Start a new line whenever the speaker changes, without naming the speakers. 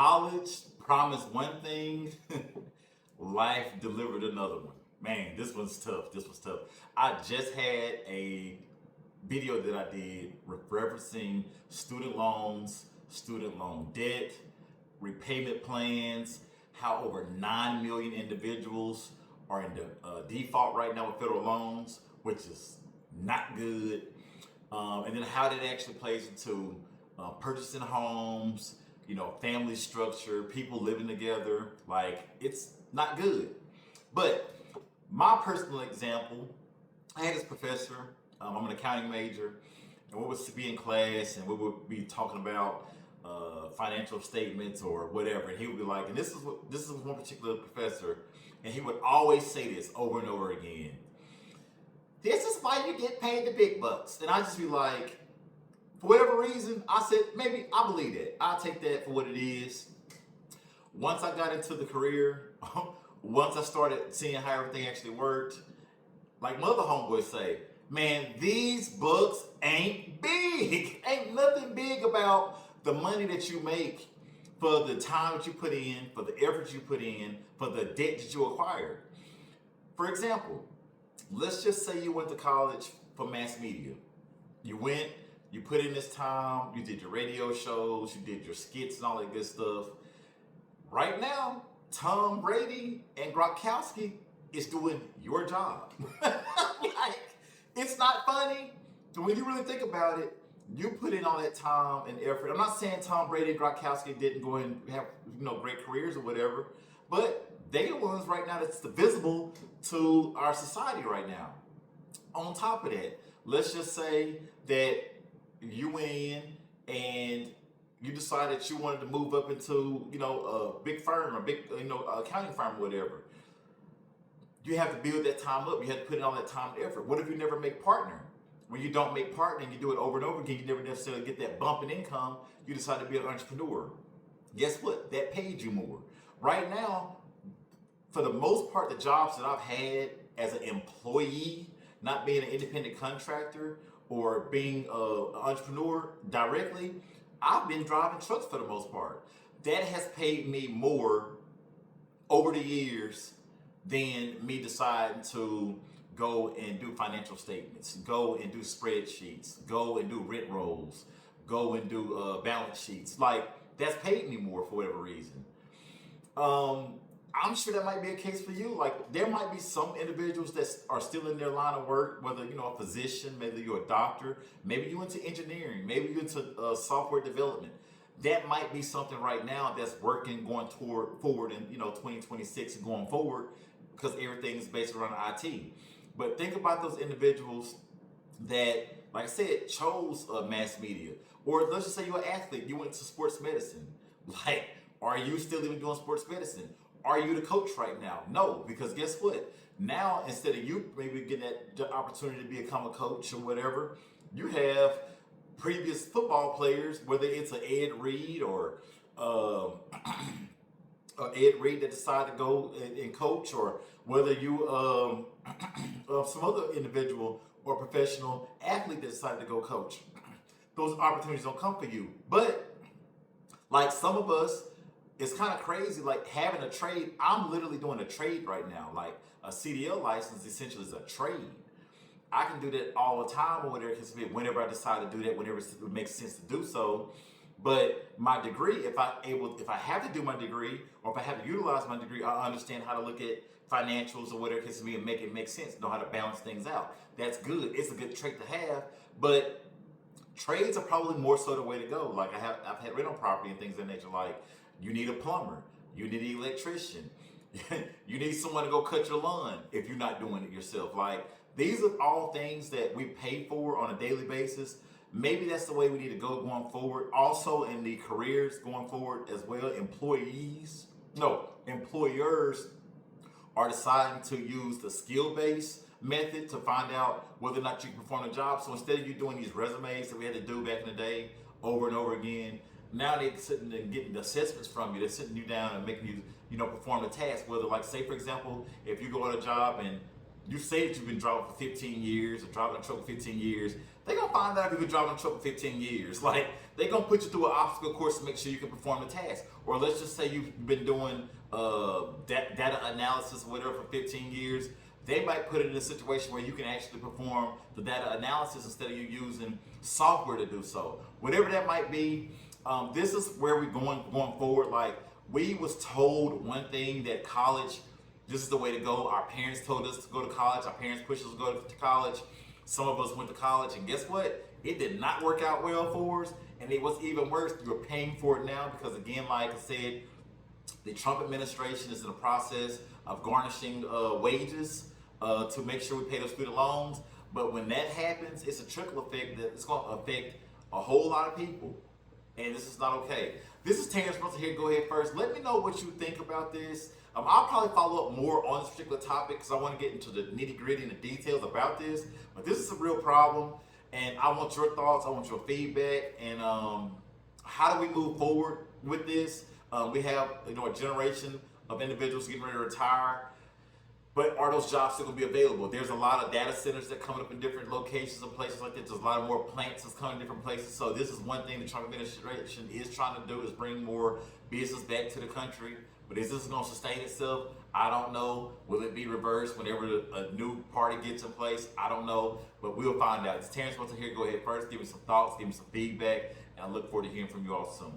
College promised one thing, life delivered another one. Man, this one's tough. This was tough. I just had a video that I did referencing student loans, student loan debt, repayment plans, how over 9 million individuals are in default right now with federal loans, which is not good. And then how that actually plays into purchasing homes, family structure, people living together. Like, it's not good. But my personal example, I had this professor, I'm an accounting major, and we would be in class and we would be talking about financial statements or whatever. And he would be like, and this is one particular professor, and he would always say this over and over again. This is why you get paid the big bucks. And I just be like, for whatever reason, I said, maybe I believe that. I'll take that for what it is. Once I got into the career, once I started seeing how everything actually worked, like my other homeboys say, man, these books ain't big. Ain't nothing big about the money that you make for the time that you put in, for the effort you put in, for the debt that you acquired. For example, let's just say you went to college for mass media. You went, you put in this time, you did your radio shows, you did your skits and all that good stuff. Right now, Tom Brady and Gronkowski is doing your job. Like, it's not funny. When you really think about it, you put in all that time and effort. I'm not saying Tom Brady and Gronkowski didn't go and have great careers or whatever, but they are ones right now that's visible to our society right now. On top of that, let's just say that you went in and you decided you wanted to move up into a big firm, a big accounting firm or whatever. You have to build that time up. You have to put in all that time and effort. What if you never make partner? When you don't make partner and you do it over and over again, you never necessarily get that bump in income. You decide to be an entrepreneur. Guess what? That paid you more. Right now, for the most part, the jobs that I've had as an employee, not being an independent contractor or being an entrepreneur directly, I've been driving trucks for the most part. That has paid me more over the years than me deciding to go and do financial statements, go and do spreadsheets, go and do rent rolls, go and do balance sheets. Like, that's paid me more for whatever reason. I'm sure that might be a case for you. Like, there might be some individuals that are still in their line of work, whether a physician, maybe you're a doctor, maybe you're into engineering, maybe you're into software development. That might be something right now that's working going forward in 2026 and going forward, because everything is based around IT. But think about those individuals that, like I said, chose mass media. Or let's just say you're an athlete, you went to sports medicine. Like, are you still even doing sports medicine? Are you the coach right now? No, because guess what? Now, instead of you maybe getting that opportunity to become a coach or whatever, you have previous football players, whether it's an Ed Reed or Ed Reed that decided to go and coach, or whether you some other individual or professional athlete that decided to go coach. Those opportunities don't come for you. But like some of us, it's kind of crazy, like having a trade. I'm literally doing a trade right now. Like a CDL license essentially is a trade. I can do that all the time or whatever, whenever I decide to do that, whenever it makes sense to do so. But my degree, if I have to do my degree, or if I have to utilize my degree, I understand how to look at financials or whatever it is to me and make it make sense, know how to balance things out. That's good. It's a good trait to have. But trades are probably more so the way to go. Like I've had rental property and things of that nature. Like, you need a plumber, you need an electrician, you need someone to go cut your lawn if you're not doing it yourself. Like, these are all things that we pay for on a daily basis. Maybe that's the way we need to go going forward. Also in the careers going forward as well, employers are deciding to use the skill-based method to find out whether or not you can perform the job. So instead of you doing these resumes that we had to do back in the day over and over again, now they're sitting and getting the assessments from you. They're sitting you down and making you, perform the task. Whether, like, say for example, if you go on a job and you say that you've been driving for 15 years or driving a truck for 15 years, they're gonna find out if you've been driving a truck for 15 years. Like, they're gonna put you through an obstacle course to make sure you can perform the task. Or let's just say you've been doing data analysis or whatever for 15 years. They might put it in a situation where you can actually perform the data analysis instead of you using software to do so. Whatever that might be, this is where we're going forward. Like, we was told one thing, that college, this is the way to go. Our parents told us to go to college. Our parents pushed us to go to college. Some of us went to college, and guess what? It did not work out well for us, and it was even worse. You're paying for it now because, again, like I said, the Trump administration is in the process of garnishing wages to make sure we pay those student loans. But when that happens, it's a trickle effect that it's going to affect a whole lot of people, and this is not okay. This is Terrence Russell here. Go ahead first. Let me know what you think about this. I'll probably follow up more on this particular topic because I want to get into the nitty gritty and the details about this. But this is a real problem, and I want your thoughts. I want your feedback, and how do we move forward with this? We have a generation of individuals getting ready to retire, but are those jobs still going to be available? There's a lot of data centers that are coming up in different locations and places like that. There's a lot of more plants that's coming in different places. So this is one thing the Trump administration is trying to do, is bring more business back to the country. But is this going to sustain itself? I don't know. Will it be reversed whenever a new party gets in place? I don't know, but we'll find out. It's Terrence Russell here. Go ahead first. Give me some thoughts. Give me some feedback. And I look forward to hearing from you all soon.